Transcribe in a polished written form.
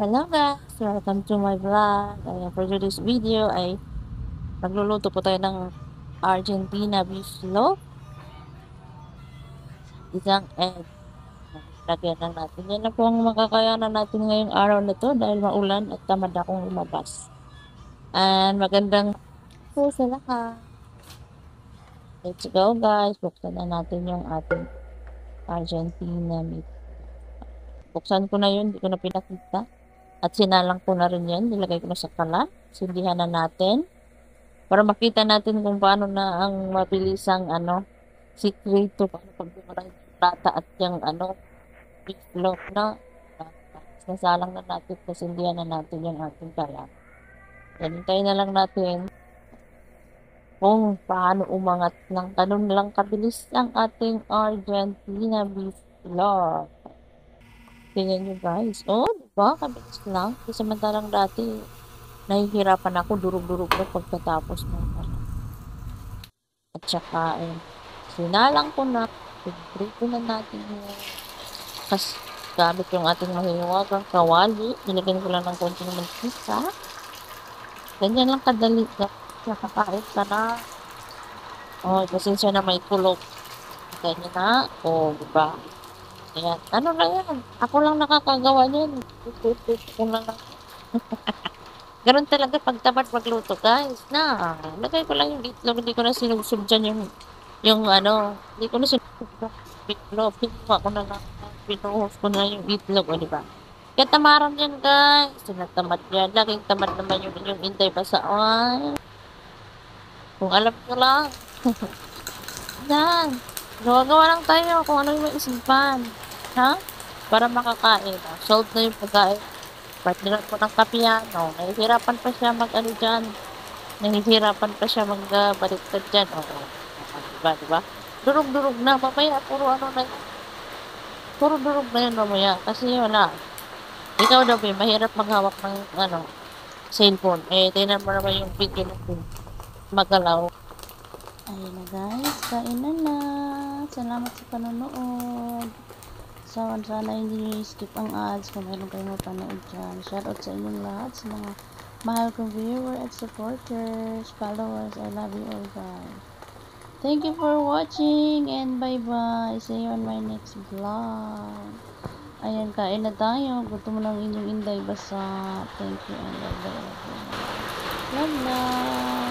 Hello guys! Welcome to my vlog. Ayan, for today's video ay magluluto po tayo ng Argentina beef loaf, isang egg. Lagyan lang natin. Yan na po ang makakayanan natin ngayong araw na to dahil maulan at tamad akong lumabas. And magandang po sa lahat. Let's go guys! Buksan na natin yung ating Argentina beef. Buksan ko na yun, hindi ko na pinakita. At sinalang ko na rin yan, nilagay ko na sa kalan. Sindihan na natin. Para makita natin kung paano na ang mabilisang sikreto paano pag dumarang yung plata at yung beef loaf na nasalang na natin kasi hindi na natin yung ating tala. Yan, hintayin na lang natin kung paano umangat ng ganun lang kabilis ang ating Argentina beef loaf. Tingnan nyo guys. Oh, diba? Kabilis lang. Kasi samantalang dati, nahihirapan ako durug-durug na pagkatapos ng At saka, sinalang ko na, pinprito na natin yung gamit yung ating mahiwagang kawali. Nilagyan ko lang ng konting mantika. Ganyan lang kadali. Nakakain ka na. Oh, pasensya na may kulog. Ganyan na. Oh, diba? Ayan. Ano na yan? Ako lang nakakagawa niyan. Ito ko lang. Ganun talaga pagtamad magluto, guys. Na, lagay ko lang yung itlog. Hindi ko na sinusub dyan hindi ko na sinusub yung itlog. Pinuha ko na lang. Pinuhos ko na yung itlog, o diba? Kaya tamaran yan, guys. Tinatamad yan. Laging tamad naman yung Inday basa. Ay, kung alam ko lang. Yan. Gawa-gawa lang tayo kung ano yung maisipan. Ha? Para makakain. Solve na yung pagkain. Partneran ko ng kapiano. Nahihirapan pa siya mag-ano dyan. Nahihirapan pa siya mag-baliktad dyan. Oo. Diba? Durog-durog na. Mamaya, puro ano na yun. Puro durog na yun mamaya. Kasi wala. Ikaw daw, mahirap maghawak ng cellphone. Tingnan mo naman yung video natin. Magalaw. Ayun na guys. Kain na. Salamat sa panonood. Sana hindi skip ang ads kung meron kayong mapanood dyan. Shoutout sa inyong lahat, sa mga mahal kong viewer at supporters, followers. I love you all guys. Thank you for watching and bye-bye. See you on my next vlog. Ayan, kain na tayo. Gutom ng inyong Inday basa. Thank you and bye-bye. Love, love.